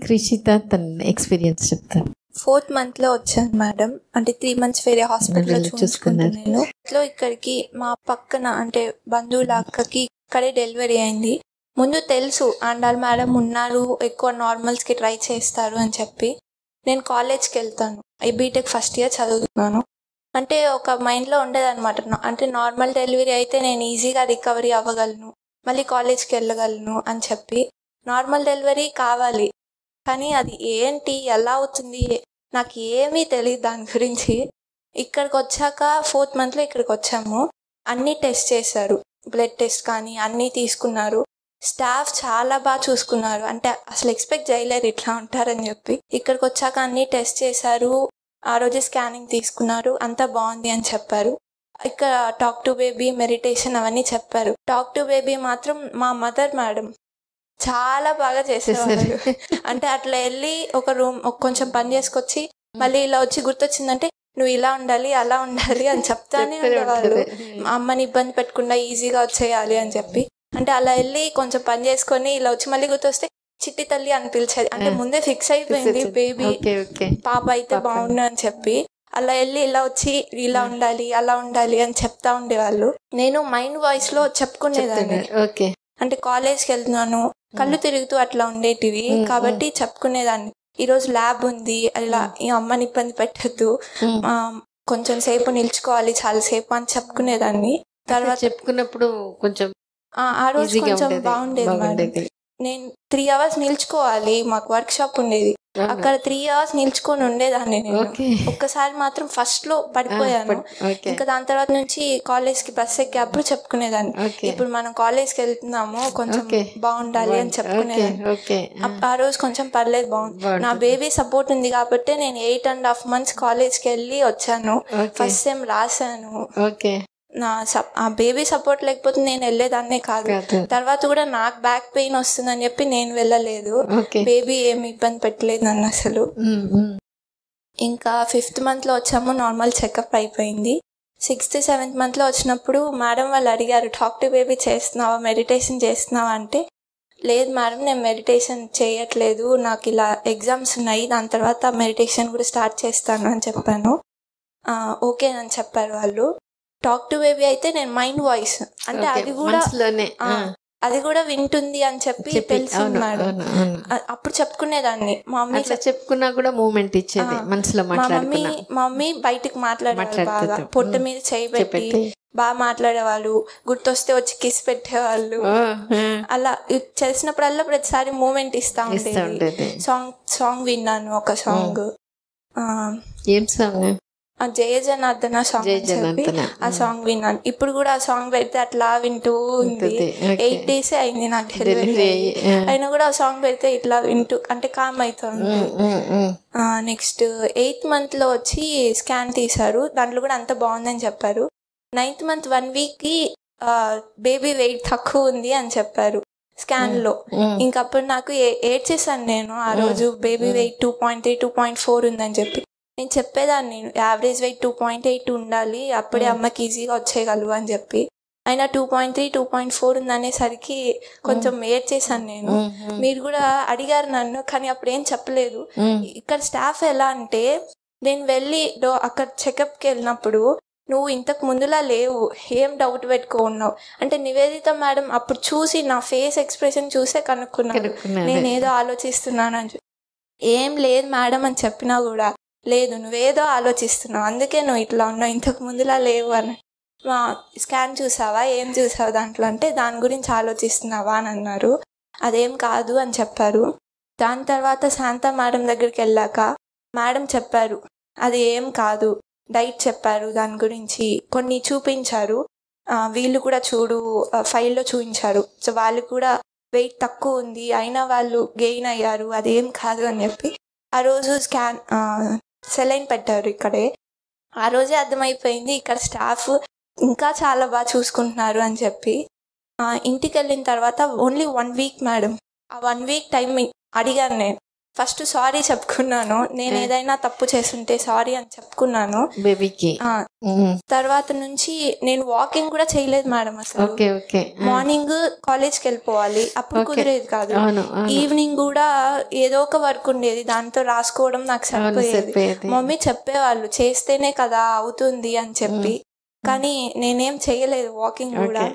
క్రిషిత తన ఎక్స్పీరియన్స్ చెప్తాను. 4th monthలో వచ్చాను మేడం. అంటే 3 months వేరే హాస్పిటల్లో చూసుకున్నాను నేను. ఇక్కడికి మా పక్కన అంటే బంధువుల అక్కకి ఇక్కడే డెలివరీ అయింది. ముందు తెలుసు అండాల్ మేడం ఉన్నారు, ఎక్కువ నార్మల్స్కి ట్రై చేస్తారు అని చెప్పి నేను కాలేజ్కి వెళ్తాను. బీటెక్ ఫస్ట్ ఇయర్ చదువుతున్నాను. అంటే ఒక మైండ్లో ఉండేదన్నమాట, అంటే నార్మల్ డెలివరీ అయితే నేను ఈజీగా రికవరీ అవ్వగలను, మళ్ళీ కాలేజ్కి వెళ్ళగలను అని చెప్పి. నార్మల్ డెలివరీ కావాలి, కానీ అది ఏంటి ఎలా అవుతుంది నాకు ఏమీ తెలియదు దాని గురించి. ఇక్కడికి వచ్చాక 4th monthలో ఇక్కడికి వచ్చాము. అన్నీ టెస్ట్ చేశారు, బ్లడ్ టెస్ట్ కానీ అన్నీ తీసుకున్నారు. స్టాఫ్ చాలా బాగా చూసుకున్నారు, అంటే అసలు ఎక్స్పెక్ట్ చేయలేరు ఇట్లా ఉంటారని చెప్పి. ఇక్కడికి వచ్చాక అన్నీ టెస్ట్ చేశారు, ఆ రోజు స్కానింగ్ తీసుకున్నారు, అంతా బాగుంది అని చెప్పారు. ఇక్కడ టాక్ టు బేబీ, మెడిటేషన్ అవన్నీ చెప్పారు. టాక్ టు బేబీ మాత్రం మా మదర్ మేడం చాలా బాగా చేసేవారు. అంటే అట్లా వెళ్ళి ఒక రూమ్ కొంచెం పని చేసుకొచ్చి మళ్ళీ ఇలా వచ్చి గుర్తొచ్చిందంటే నువ్వు ఇలా ఉండాలి అలా ఉండాలి అని చెప్తానే ఉండేవాళ్ళు. అమ్మని ఇబ్బంది పెట్టకుండా ఈజీగా వచ్చేయాలి అని చెప్పి. అంటే అలా వెళ్ళి కొంచెం పని చేసుకొని ఇలా వచ్చి మళ్ళీ గుర్తొస్తే చిట్టి తల్లి అని పిలిచేది. అంటే ముందే ఫిక్స్ అయిపోయింది బేబీ పాప అయితే బాగుండు అని చెప్పి. అలా వెళ్ళి ఇలా వచ్చి ఇలా ఉండాలి అలా ఉండాలి అని చెప్తా ఉండేవాళ్ళు. నేను మైండ్ వాయిస్ లో చెప్పుకునేదాన్ని. అంటే కాలేజ్కి వెళ్తున్నాను, కళ్ళు తిరుగుతూ అట్లా ఉండేటివి కాబట్టి చెప్పుకునేదాన్ని. ఈరోజు ల్యాబ్ ఉంది, అలా ఈ అమ్మని ఇబ్బంది పెట్టద్దు, కొంచెం సేపు నిల్చుకోవాలి చాలా సేపు అని చెప్పుకునేదాన్ని. తర్వాత చెప్పుకున్నప్పుడు కొంచెం ఆ రోజు కొంచెం బాగుండేది. నేను 3 hours నిల్చుకోవాలి, మాకు వర్క్ షాప్ ఉండేది, అక్కడ 3 hours నిల్చుకొని ఉండేదాన్ని నేను. ఒక్కసారి మాత్రం ఫస్ట్ లో పడిపోయాను. ఇంకా దాని తర్వాత నుంచి కాలేజ్కి బస్ ఎక్కి అప్పుడు చెప్పుకునేదాన్ని, ఇప్పుడు మనం కాలేజ్కి వెళ్తున్నాము కొంచెం బాగుండాలి అని చెప్పుకునేదాన్ని. ఆ రోజు కొంచెం పర్లేదు, బాగుంది. నా బేబీ సపోర్ట్ ఉంది కాబట్టి నేను 8.5 months కాలేజ్కి వెళ్ళి వచ్చాను. ఫస్ట్ సెమ్ రాశాను. ఆ బేబీ సపోర్ట్ లేకపోతే నేను వెళ్ళేదాన్నే కాదు. తర్వాత కూడా నాకు బ్యాక్ పెయిన్ వస్తుందని చెప్పి నేను వెళ్ళలేదు. బేబీ ఏమి ఇబ్బంది పెట్టలేదు నన్ను అసలు. ఇంకా 5th monthలో వచ్చాము, నార్మల్ చెకప్ అయిపోయింది. 6th 7th monthలో వచ్చినప్పుడు మేడం వాళ్ళు అడిగారు, టాక్ టు బేబీ చేస్తున్నావా, మెడిటేషన్ చేస్తున్నావా అంటే, లేదు మేడం నేను మెడిటేషన్ చేయట్లేదు, నాకు ఇలా ఎగ్జామ్స్ ఉన్నాయి, దాని తర్వాత మెడిటేషన్ కూడా స్టార్ట్ చేస్తాను అని చెప్పాను. ఓకే అని చెప్పారు వాళ్ళు. టాక్ టు బేబీ అయితే నేను మైండ్ వాయిస్ అంటే అది కూడా వింటుంది అని చెప్పి తెలిసింది మేడం. అప్పుడు చెప్పుకునేదాన్ని, మా మమ్మీ చెప్పుకున్నా కూడా మూమెంట్ ఇచ్చేది మనసులో. మా మమ్మీ బయటకు మాట్లాడేవాళ్ళు, బాగా పొట్ట మీద చేయి పెట్టి బాగా మాట్లాడేవాళ్ళు, గుర్తొస్తే వచ్చి కిస్ పెట్టేవాళ్ళు. అలా చేసినప్పుడల్లా ప్రతిసారి మూమెంట్ ఇస్తా ఉండేది. సాంగ్ విన్నాను, ఒక సాంగ్. ఏం సాంగ్? జయ జనార్దన సాంగ్ చెప్పి ఆ సాంగ్ విన్నాను. ఇప్పుడు కూడా ఆ సాంగ్ పెడితే అట్లా వింటూ ఉంది. 8 days అయింది నాకు డెలివరీ అయినా కూడా ఆ సాంగ్ పెడితే ఇట్లా వింటూ అంటే కామ్ అవుతుంది. నెక్స్ట్ 8th monthలో వచ్చి స్కాన్ తీశారు, దాంట్లో కూడా అంత బాగుందని చెప్పారు. 9th month 1 weekకి బేబీ వెయిట్ తక్కువ ఉంది అని చెప్పారు స్కాన్ లో. ఇంకప్పుడు నాకు ఏడ్చేసాను నేను ఆ రోజు, బేబీ వెయిట్ 2.3 2.4 ఉందని చెప్పి. నేను చెప్పేదాన్ని యావరేజ్ వెయిట్ 2.8 ఉండాలి, అప్పుడే అమ్మకి ఈజీగా వచ్చేయగలవు అని చెప్పి. అయినా 2.3 2.4 ఉందనేసరికి కొంచెం ఏడ్చేసాను నేను. మీరు కూడా అడిగారు నన్ను, కానీ అప్పుడు ఏం చెప్పలేదు. ఇక్కడ స్టాఫ్ ఎలా అంటే, నేను వెళ్ళి అక్కడ చెకప్కి వెళ్ళినప్పుడు నువ్వు ఇంతకు ముందులా లేవు, ఏం డౌట్ పెట్టుకున్నావు అంటే నివేదిత మేడం అప్పుడు చూసి నా ఫేస్ ఎక్స్ప్రెషన్ చూసే కనుక్కున్నాను నేనేదో ఆలోచిస్తున్నాను అని. ఏం లేదు మేడం అని చెప్పినా కూడా, లేదు నువ్వేదో ఆలోచిస్తున్నావు అందుకే నువ్వు ఇట్లా ఉన్నావు, ఇంతకు ముందులా లేవు అని. స్కాన్ చూసావా, ఏం చూసావు దాంట్లో అంటే, దాని గురించి ఆలోచిస్తున్నావా అని అన్నారు. అదేం కాదు అని చెప్పారు. దాని తర్వాత శాంత మేడం దగ్గరికి వెళ్ళాక మేడం చెప్పారు అది ఏం కాదు, డైట్ చెప్పారు, దాని గురించి కొన్ని చూపించారు. వీళ్ళు కూడా చూడు ఫైల్లో చూపించారు. సో వాళ్ళు కూడా వెయిట్ తక్కువ ఉంది అయినా వాళ్ళు గెయిన్ అయ్యారు, అదేం కాదు అని చెప్పి ఆ రోజు సెలైన్ పెట్టారు ఇక్కడే. ఆ రోజే అర్థమైపోయింది ఇక్కడ స్టాఫ్ ఇంకా చాలా బాగా చూసుకుంటున్నారు అని చెప్పి. ఇంటికి వెళ్ళిన తర్వాత ఓన్లీ 1 week మేడం, ఆ 1 week టైం అడిగాను నేను, ఫస్ట్ సారీ చెప్పుకున్నాను, నేను ఏదైనా తప్పు చేస్తుంటే సారీ అని చెప్పుకున్నాను బేబీకి. తర్వాత నుంచి నేను వాకింగ్ కూడా చేయలేదు మేడం. అసలు మార్నింగ్ కాలేజ్కి వెళ్ళిపోవాలి, అప్పుడు కుదిరేది కాదు. ఈవినింగ్ కూడా ఏదో ఒక వర్క్ ఉండేది, దాంతో రాసుకోవడం నాకు సరిపోయేది. మమ్మీ చెప్పేవాళ్ళు చేస్తేనే కదా అవుతుంది అని చెప్పి, కానీ నేనేం చేయలేదు వాకింగ్ కూడా.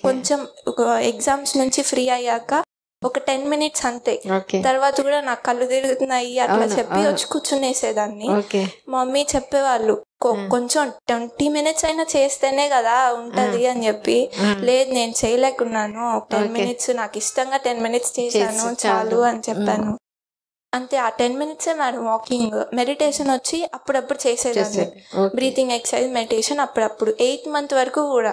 కొంచెం ఎగ్జామ్స్ నుంచి ఫ్రీ అయ్యాక ఒక 10 minutes అంతే, తర్వాత కూడా నాకు కళ్ళు తిరుగుతున్నాయి అట్లా చెప్పి వచ్చి కూర్చునేసేదాన్ని. మమ్మీ చెప్పేవాళ్ళు కొంచెం 20 minutes అయినా చేస్తేనే కదా ఉంటది అని చెప్పి, లేదు నేను చేయలేకున్నాను, 10 minutes నాకు ఇష్టంగా 10 minutes చేశాను చాలు అని చెప్పాను. అంతే, ఆ 10 minutes మేడం వాకింగ్. మెడిటేషన్ వచ్చి అప్పుడప్పుడు చేసేదాన్ని, బ్రీతింగ్ ఎక్సర్సైజ్ మెడిటేషన్ అప్పుడప్పుడు. 8th month వరకు కూడా.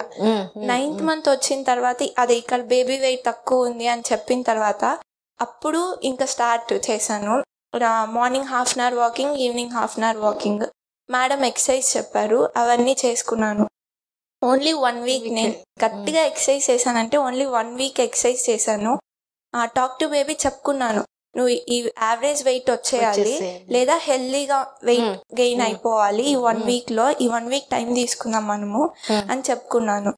9th month వచ్చిన తర్వాత అదే ఇక్కడ బేబీ వెయిట్ తక్కువ ఉంది అని చెప్పిన తర్వాత అప్పుడు ఇంకా స్టార్ట్ చేశాను. Morning 1/2 hour walking, evening 1/2 hour walking. Madam exercise చెప్పారు, అవన్నీ చేసుకున్నాను. ఓన్లీ 1 week నేను గట్టిగా ఎక్సర్సైజ్ చేశానంటే ఓన్లీ 1 week ఎక్సర్సైజ్ చేశాను. టాక్ టు బేబీ చెప్పుకున్నాను, నువ్వు ఈ యావరేజ్ వెయిట్ వచ్చేయాలి లేదా హెల్దీగా వెయిట్ గెయిన్ అయిపోవాలి ఈ 1 week లో, ఈ 1 week టైం తీసుకుందాం మనము అని చెప్పుకున్నాను.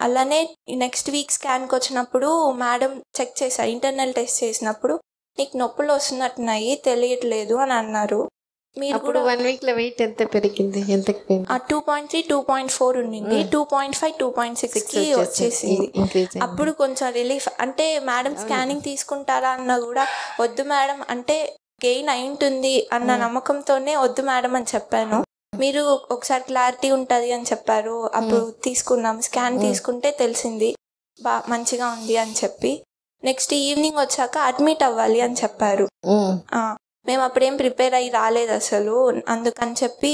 అలానే నెక్స్ట్ వీక్ స్కాన్కి వచ్చినప్పుడు మేడం చెక్ చేశారు, ఇంటర్నల్ టెస్ట్ చేసినప్పుడు నీకు నొప్పులు వస్తున్నట్టున్నాయి తెలియట్లేదు అని అన్నారు. మీరు కూడా 1 week లో వెయిట్ ఎంత పెరిగింది? 2.3 2.4 ఉండింది, 2.5 2.6కి వచ్చేసింది. అప్పుడు కొంచెం రిలీఫ్. అంటే మేడం స్కానింగ్ తీసుకుంటారా అన్నా కూడా వద్దు మేడం, అంటే గెయిన్ అయి ఉంటుంది అన్న నమ్మకంతోనే వద్దు మేడం అని చెప్పాను. మీరు ఒకసారి క్లారిటీ ఉంటుంది అని చెప్పారు, అప్పుడు తీసుకున్నాం. స్కాన్ తీసుకుంటే తెలిసింది మంచిగా ఉంది అని చెప్పి. నెక్స్ట్ ఈవినింగ్ వచ్చాక అడ్మిట్ అవ్వాలి అని చెప్పారు. మేము అప్పుడేం ప్రిపేర్ అయ్యి రాలేదు అసలు, అందుకని చెప్పి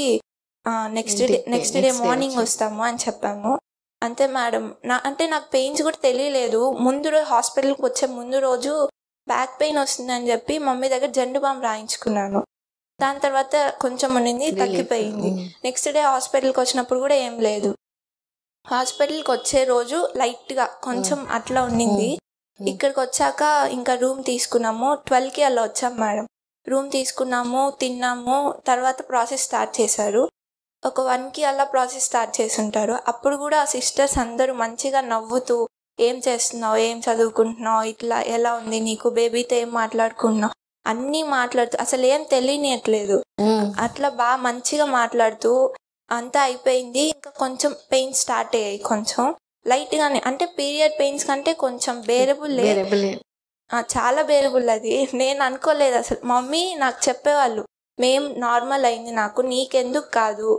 నెక్స్ట్ డే మార్నింగ్ వస్తాము అని చెప్పాము. అంతే మేడం. అంటే నాకు పెయిన్స్ కూడా తెలియలేదు. ముందు రోజు హాస్పిటల్కి వచ్చే ముందు రోజు బ్యాక్ పెయిన్ వస్తుందని చెప్పి మమ్మీ దగ్గర జండు బామ్ రాయించుకున్నాను. దాని తర్వాత కొంచెం ఉండింది, తగ్గిపోయింది. నెక్స్ట్ డే హాస్పిటల్కి వచ్చినప్పుడు కూడా ఏం లేదు. హాస్పిటల్కి వచ్చే రోజు లైట్గా కొంచెం అట్లా ఉండింది. ఇక్కడికి వచ్చాక ఇంకా రూమ్ తీసుకున్నాము. 12కి అలా వచ్చాం మేడం. రూమ్ తీసుకున్నాము, తిన్నాము, తర్వాత ప్రాసెస్ స్టార్ట్ చేశారు. ఒక 1కి అలా ప్రాసెస్ స్టార్ట్ చేసి ఉంటారు. అప్పుడు కూడా ఆ సిస్టర్స్ అందరూ మంచిగా నవ్వుతూ, ఏం చేస్తున్నావు, ఏం చదువుకుంటున్నావు, ఇట్లా ఎలా ఉంది నీకు, బేబీతో ఏం మాట్లాడుకుంటున్నావు, అన్నీ మాట్లాడుతూ, అసలు ఏం తెలియనియట్లేదు, అట్లా బాగా మంచిగా మాట్లాడుతూ అంతా అయిపోయింది. ఇంకా కొంచెం పెయిన్స్ స్టార్ట్ అయ్యాయి, కొంచెం లైట్గానే. అంటే పీరియడ్ పెయిన్స్ కంటే కొంచెం బేరబుల్, చాలా బేరబుల్. అది నేను అనుకోలేదు అసలు. మమ్మీ నాకు చెప్పేవాళ్ళు, మేం నార్మల్ అయింది నాకు, నీకెందుకు కాదు,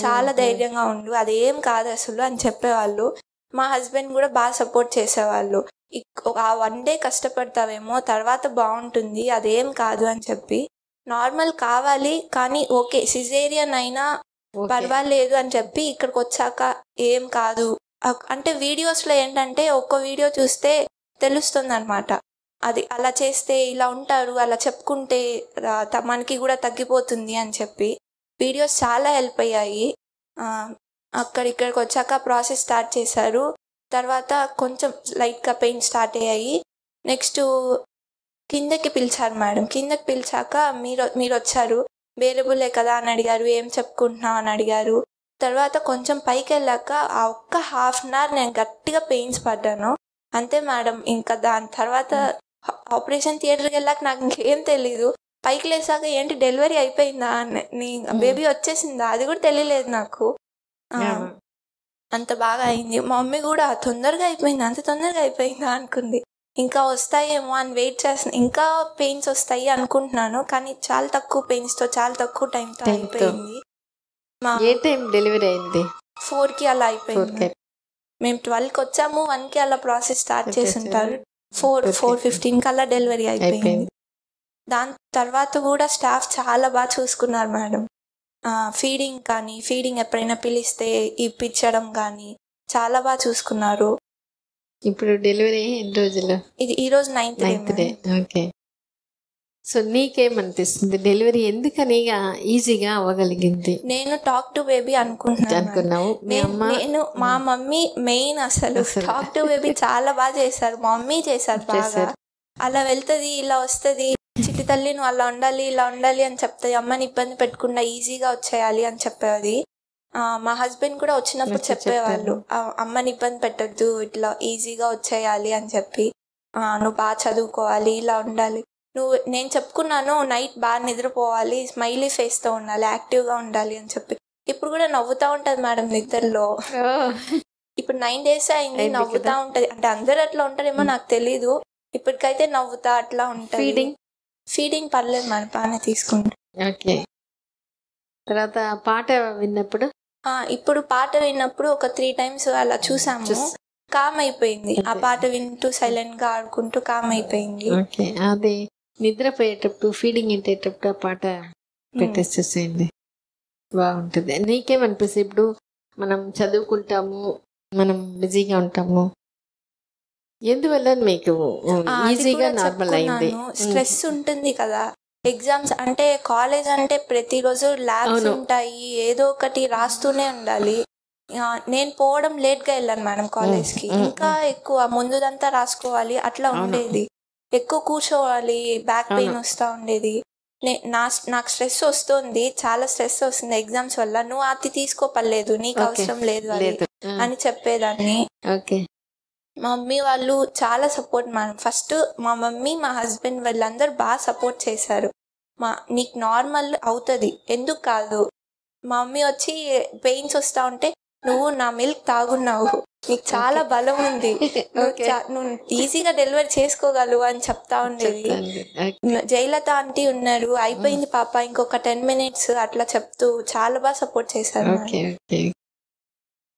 చాలా ధైర్యంగా ఉండు, అదేం కాదు అసలు అని చెప్పేవాళ్ళు. మా హస్బెండ్ కూడా బాగా సపోర్ట్ చేసేవాళ్ళు. ఆ 1 day కష్టపడతావేమో, తర్వాత బాగుంటుంది, అదేం కాదు అని చెప్పి. నార్మల్ కావాలి కానీ ఓకే, సిజేరియన్ అయినా పర్వాలేదు అని చెప్పి ఇక్కడికి వచ్చాక ఏం కాదు. అంటే వీడియోస్లో ఏంటంటే ఒక్క వీడియో చూస్తే తెలుస్తుంది అనమాట, అది అలా చేస్తే ఇలా ఉంటారు, అలా చెప్పుకుంటే మనకి కూడా తగ్గిపోతుంది అని చెప్పి వీడియోస్ చాలా హెల్ప్ అయ్యాయి. ఇక్కడికి వచ్చాక ప్రాసెస్ స్టార్ట్ చేశారు. తర్వాత కొంచెం లైట్గా పెయిన్ స్టార్ట్ అయ్యాయి. నెక్స్ట్ కిందకి పిలిచారు మేడం. కిందకి పిలిచాక మీరు వచ్చారు, బేరబులే కదా అని అడిగారు, ఏం చెప్పుకుంటున్నావు అని అడిగారు. తర్వాత కొంచెం పైకి వెళ్ళాక ఆ ఒక్క 1/2 hour నేను గట్టిగా పెయిన్స్ పడ్డాను. అంతే మేడం. ఇంకా దాని తర్వాత ఆపరేషన్ థియేటర్కి వెళ్ళాక నాకు ఇంకేం తెలీదు. పైకి లేసాక ఏంటి డెలివరీ అయిపోయిందా, నీ బేబీ వచ్చేసిందా, అది కూడా తెలియలేదు నాకు. అంత బాగా అయింది. మా మమ్మీ కూడా తొందరగా అయిపోయింది, అంత తొందరగా అయిపోయిందా అనుకుంది. ఇంకా వస్తాయేమో అని వెయిట్ చేస్తాను, ఇంకా పెయిన్స్ వస్తాయి అనుకుంటున్నాను, కానీ చాలా తక్కువ పెయిన్స్తో, చాలా తక్కువ టైంతో అయిపోయింది. ఏ టైం డెలివరీ అయింది? 4కి అలా అయిపోయింది. మేము 12కి వచ్చాము, 1కి అలా ప్రాసెస్ స్టార్ట్ చేసి ఉంటారు. 4:15 అలా డెలివరీ అయిపోయింది. దాని తర్వాత కూడా స్టాఫ్ చాలా బాగా చూసుకున్నారు మేడం. ఫీడింగ్ ఎప్పుడైనా పిలిస్తే ఇప్పించడం కానీ చాలా బాగా చూసుకున్నారు. ఇప్పుడు డెలివరీ ఎన్ని రోజులు? ఇది ఈరోజు 9th డే. ఓకే. సో నీకేమనిపిస్తుంది, డెలివరీ ఎందుకని ఈజీగా అవ్వగలిగింది? నేను టాక్ టు బేబీ అనుకున్నావు. నేను మా మమ్మీ మెయిన్ అసలు టాక్ టు బేబీ చాలా బాగా చేశారు. మా మమ్మీ చేశారు బాగా. అలా వెళ్తుంది, ఇలా వస్తుంది, చిట్టి తల్లి నువ్వు అలా ఉండాలి ఇలా ఉండాలి అని చెప్తాది. అమ్మని ఇబ్బంది పెట్టకుండా ఈజీగా వచ్చేయాలి అని చెప్పేది. మా హస్బెండ్ కూడా వచ్చినప్పుడు చెప్పేవాళ్ళు, అమ్మని ఇబ్బంది పెట్టద్దు, ఇట్లా ఈజీగా వచ్చేయాలి అని చెప్పి, నువ్వు బాగా చదువుకోవాలి, ఇలా ఉండాలి. నేను చెప్పుకున్నాను నైట్ బాగా నిద్రపోవాలి, స్మైలీ ఫేస్తో ఉండాలి, యాక్టివ్గా ఉండాలి అని చెప్పి. ఇప్పుడు కూడా నవ్వుతూ ఉంటుంది మేడం నిద్రలో. ఇప్పుడు 9 days అయింది, నవ్వుతా ఉంటది. అంటే అందరు అట్లా ఉంటారేమో నాకు తెలీదు, ఇప్పటికైతే నవ్వుతా అట్లా ఉంటుంది. ఫీడింగ్ పర్లేదు మేడం, బాగానే తీసుకుంటా. ఓకే. తర్వాత పాట విన్నప్పుడు ఇప్పుడు పాట విన్నప్పుడు ఒక 3 times అలా చూసాము, కామ్ అయిపోయింది. ఆ పాట వింటూ సైలెంట్ గా ఆడుకుంటూ కామ్ అయిపోయింది. ఓకే. అది నిద్రపోయేటప్పుడు ఫీడింగ్ ఇంటేటప్పుడు ఆ పాట పెట్టేసేసేయండి, బాగుంటుంది. నీకేమనిపిస్తుంది? ఇప్పుడు మనం చదువుకుంటాము, మనం బిజీగా ఉంటాము, ఎందువల్ల మీకు ఈజీగా నార్మల్ అయింది? స్ట్రెస్ ఉంటుంది కదా, ఎగ్జామ్స్ అంటే కాలేజ్ అంటే ప్రతిరోజు ల్యాబ్స్ ఉంటాయి, ఏదో ఒకటి రాస్తూనే ఉండాలి. నేను పోవడం లేట్ గా వెళ్ళాను మేడం కాలేజ్కి, ఇంకా ఎక్కువ ముందుదంతా రాసుకోవాలి, అట్లా ఉండేది. ఎక్కువ కూర్చోవాలి, బ్యాక్ పెయిన్ వస్తూ ఉండేది. నాకు స్ట్రెస్ వస్తుంది, చాలా స్ట్రెస్ వస్తుంది ఎగ్జామ్స్ వల్ల. నువ్వు అతి తీసుకోపర్లేదు, నీకు అవసరం లేదు అని చెప్పేదాన్ని. మా మమ్మీ వాళ్ళు చాలా సపోర్ట్ మేడం. ఫస్ట్ మా మమ్మీ, మా హస్బెండ్ వాళ్ళందరూ బాగా సపోర్ట్ చేశారు. నీకు నార్మల్ అవుతుంది, ఎందుకు కాదు. మా మమ్మీ వచ్చి పెయిన్స్ వస్తూ ఉంటే, నువ్వు నా మిల్క్ తాగున్నావు, నీకు చాలా బలం ఉంది, నువ్వు ఈజీగా డెలివరీ చేసుకోగలవు అని చెప్తా ఉండేది. జయలత ఆంటీ ఉన్నారు, అయిపోయింది పాప ఇంకొక 10 minutes అట్లా చెప్తూ చాలా బాగా సపోర్ట్ చేశారు.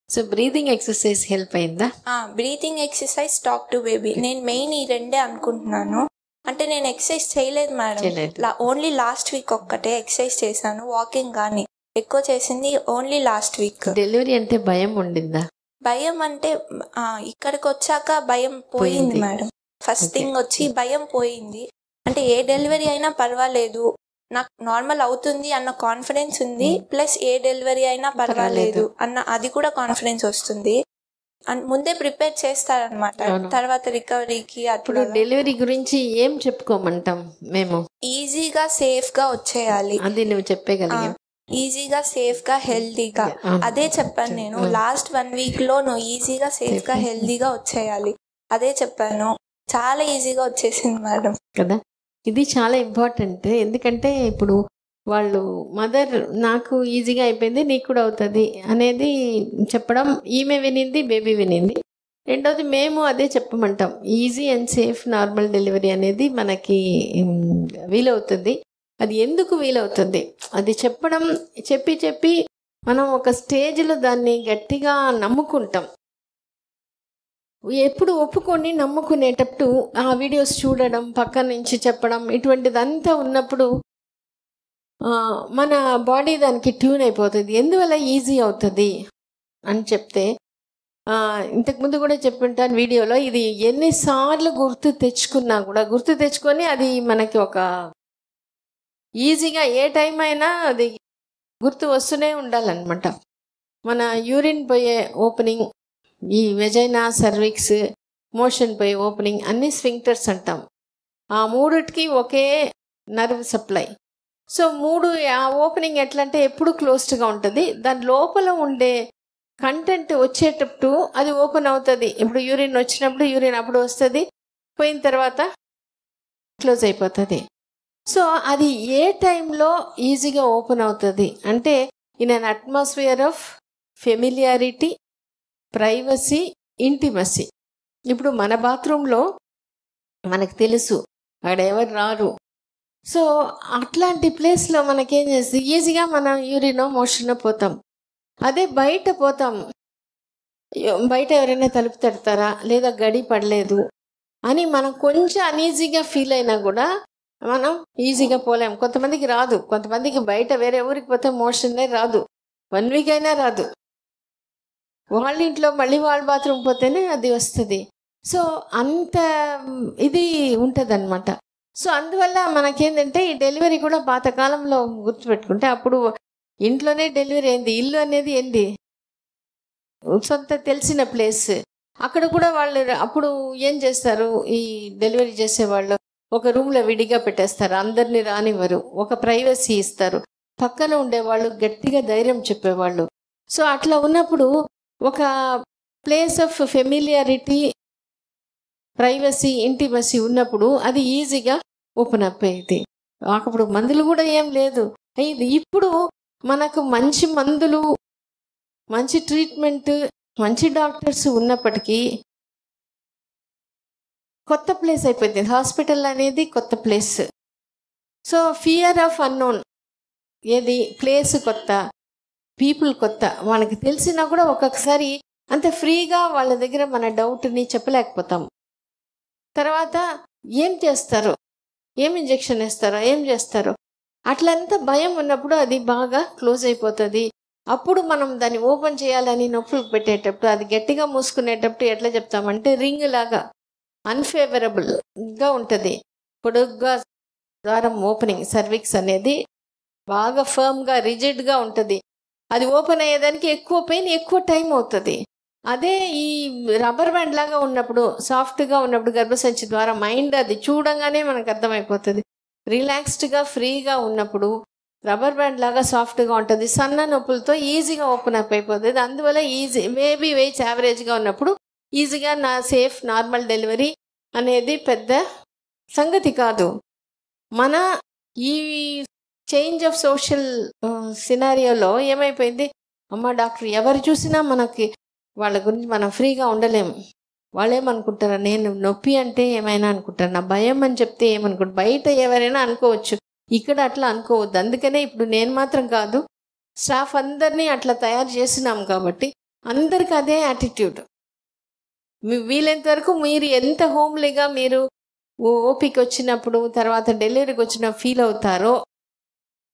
సో బ్రీతింగ్ ఎక్సర్సైజ్ హెల్ప్ అయిందా? Breathing exercise, talk to baby, నేను మెయిన్ ఈ 2 అనుకుంటున్నాను. అంటే నేను ఎక్సర్సైజ్ చేయలేదు మేడం, ఓన్లీ లాస్ట్ వీక్ ఒక్కటే ఎక్సర్సైజ్ చేశాను. వాకింగ్ కానీ ఎక్కువ చేసింది ఓన్లీ లాస్ట్ వీక్. డెలివరీ అంటే భయం ఉండిందా? భయం అంటే ఇక్కడికి వచ్చాక భయం పోయింది మేడం. ఫస్ట్ థింగ్ వచ్చి భయం పోయింది. అంటే ఏ డెలివరీ అయినా పర్వాలేదు, నాకు నార్మల్ అవుతుంది అన్న కాన్ఫిడెన్స్ ఉంది. ప్లస్ ఏ డెలివరీ అయినా పర్వాలేదు అన్న అది కూడా కాన్ఫిడెన్స్ వస్తుంది. ముందే ప్రిపేర్ చేస్తారనమాట తర్వాత రికవరీకి. అప్పుడు డెలివరీ గురించి ఏం చెప్పుకోమంటాం మేము? ఈజీగా సేఫ్ గా వచ్చేయాలి, అది నువ్వు చెప్పగలిగా. ఈజీగా సేఫ్ గా హెల్దీగా, అదే చెప్పాను నేను. లాస్ట్ 1 week లో నువ్వు ఈజీగా సేఫ్ గా హెల్దీగా వచ్చేయాలి, అదే చెప్పాను. చాలా ఈజీగా వచ్చేసింది మేడం కదా. ఇది చాలా ఇంపార్టెంట్, ఎందుకంటే ఇప్పుడు వాళ్ళు మదర్ నాకు ఈజీగా అయిపోయింది నీకు కూడా అవుతుంది అనేది చెప్పడం, ఈమె వినింది, బేబీ వినింది. రెండోది మేము అదే చెప్పమంటాం, easy and safe normal delivery అనేది మనకి వీలవుతుంది. అది ఎందుకు వీలవుతుంది అది చెప్పడం, చెప్పి మనం ఒక స్టేజ్లో దాన్ని గట్టిగా నమ్ముకుంటాం. ఎప్పుడు ఒప్పుకొని నమ్ముకునేటప్పుడు ఆ వీడియోస్ చూడడం, పక్క నుంచి చెప్పడం, ఇటువంటిదంతా ఉన్నప్పుడు మన బాడీ దానికి ట్యూన్ అయిపోతుంది. ఎందువల్ల ఈజీ అవుతుంది అని చెప్తే, ఇంతకుముందు కూడా చెప్పుంటాను వీడియోలో, ఇది ఎన్నిసార్లు గుర్తు తెచ్చుకొని అది మనకి ఒక ఈజీగా ఏ టైం అయినా అది గుర్తు వస్తూనే ఉండాలన్నమాట. మన యూరిన్ పోయే ఓపెనింగ్, ఈ వెజైనా, సర్విక్స్, మోషన్ పోయే ఓపెనింగ్ అన్ని స్ఫింక్టర్స్ అంటాం. ఆ మూడిటికి ఒకే నర్వ్ సప్లై. సో ఆ ఓపెనింగ్ ఎట్లా అంటే ఎప్పుడు క్లోజ్డ్గా ఉంటుంది. దాని లోపల ఉండే కంటెంట్ వచ్చేటప్పుడు అది ఓపెన్ అవుతుంది. ఇప్పుడు యూరిన్ వచ్చినప్పుడు యూరిన్ అప్పుడు వస్తుంది, పోయిన తర్వాత క్లోజ్ అయిపోతుంది. సో అది ఏ టైంలో ఈజీగా ఓపెన్ అవుతుంది అంటే in an atmosphere of familiarity, privacy, intimacy. ఇప్పుడు మన బాత్రూంలో మనకు తెలుసు అక్కడ ఎవరు రారు. సో అట్లాంటి ప్లేస్లో మనకేం చేస్తుంది, ఈజీగా మనం యూరినో మోషనో పోతాం. అదే బయట పోతాం, బయట ఎవరైనా తలుపు తడతారా లేదా గడి పడలేదు అని మనం కొంచెం అనీజీగా ఫీల్ అయినా కూడా మనం ఈజీగా పోలేము. కొంతమందికి రాదు, కొంతమందికి బయట వేరే ఊరికి పోతే మోషన్నే రాదు, 1 week అయినా రాదు. వాళ్ళ ఇంట్లో మళ్ళీ వాళ్ళ బాత్రూమ్ పోతేనే అది వస్తుంది. సో అంత ఇది ఉంటుంది అనమాట. సో అందువల్ల మనకేంటంటే ఈ డెలివరీ కూడా పాతకాలంలో గుర్తుపెట్టుకుంటే, అప్పుడు ఇంట్లోనే డెలివరీ అయింది. ఇల్లు అనేది ఏంది, సొంత తెలిసిన ప్లేస్. అక్కడ కూడా వాళ్ళు అప్పుడు ఏం చేస్తారు, ఈ డెలివరీ చేసేవాళ్ళు ఒక రూమ్లో విడిగా పెట్టేస్తారు, అందరినీ రానివ్వరు, ఒక ప్రైవసీ ఇస్తారు, పక్కన ఉండేవాళ్ళు గట్టిగా ధైర్యం చెప్పేవాళ్ళు. సో అట్లా ఉన్నప్పుడు ఒక place of familiarity, privacy, intimacy ఉన్నప్పుడు అది ఈజీగా ఓపెన్ అప్ అయ్యింది. అప్పుడు మందులు కూడా ఏం లేదు అయ్యింది. ఇప్పుడు మనకు మంచి మందులు, మంచి ట్రీట్మెంట్, మంచి డాక్టర్స్ ఉన్నప్పటికీ కొత్త ప్లేస్ అయిపోయింది. హాస్పిటల్ అనేది కొత్త place. So fear of unknown, ఏది ప్లేస్ కొత్త, పీపుల్ కొత్త, మనకి తెలిసినా కూడా ఒక్కొక్కసారి అంత ఫ్రీగా వాళ్ళ దగ్గర మన డౌట్ని చెప్పలేకపోతాం. తర్వాత ఏం చేస్తారో, ఏం ఇంజెక్షన్ వేస్తారో, ఏం చేస్తారో, అట్లంతా భయం ఉన్నప్పుడు అది బాగా క్లోజ్ అయిపోతుంది. అప్పుడు మనం దాన్ని ఓపెన్ చేయాలని నొప్పులు పెట్టేటప్పుడు, అది గట్టిగా మూసుకునేటప్పుడు ఎట్లా చెప్తామంటే రింగ్ లాగా అన్ఫేవరబుల్గా ఉంటుంది. పొడుగ్గా ద్వారం ఓపెనింగ్, సర్విక్స్ అనేది బాగా ఫర్మ్గా, రిజిడ్గా ఉంటుంది. అది ఓపెన్ అయ్యేదానికి ఎక్కువ పెయిన్, ఎక్కువ టైం అవుతుంది. అదే ఈ రబ్బర్ బ్యాండ్ లాగా ఉన్నప్పుడు, సాఫ్ట్గా ఉన్నప్పుడు గర్భసంచి ద్వారా మైండ్ అది చూడంగానే మనకు అర్థమైపోతుంది. రిలాక్స్డ్గా, ఫ్రీగా ఉన్నప్పుడు రబ్బర్ బ్యాండ్ లాగా సాఫ్ట్గా ఉంటుంది. సన్న నొప్పులతో ఈజీగా ఓపెన్ అప్ అయిపోతుంది. అందువల్ల ఈజీ, మేబీ వెయిట్స్ యావరేజ్గా ఉన్నప్పుడు ఈజీగా సేఫ్ నార్మల్ డెలివరీ అనేది పెద్ద సంగతి కాదు. మన ఈ చేంజ్ ఆఫ్ సోషల్ సినారియోలో ఏమైపోయింది, అమ్మ డాక్టర్ ఎవరు చూసినా మనకి వాళ్ళ గురించి మనం ఫ్రీగా ఉండలేము. వాళ్ళు ఏమనుకుంటారా, నేను నొప్పి అంటే ఏమైనా అనుకుంటారు, నా భయం అని చెప్తే ఏమనుకుంటారు, బయట ఎవరైనా అనుకోవచ్చు, ఇక్కడ అట్లా అనుకోవద్దు. అందుకనే ఇప్పుడు నేను మాత్రం కాదు, స్టాఫ్ అందరినీ అట్లా తయారు చేసినాం కాబట్టి అందరికి అదే యాటిట్యూడ్. వీలైనంత వరకు మీరు ఎంత హోమ్లీగా మీరు ఓపిక వచ్చినప్పుడు, తర్వాత డెలివరీకి వచ్చిన ఫీల్ అవుతారో,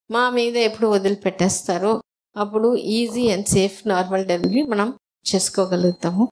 మా మీద ఎప్పుడు వదిలిపెట్టేస్తారో, అప్పుడు easy and safe normal delivery మనం చేసుకోగలుగుతాము.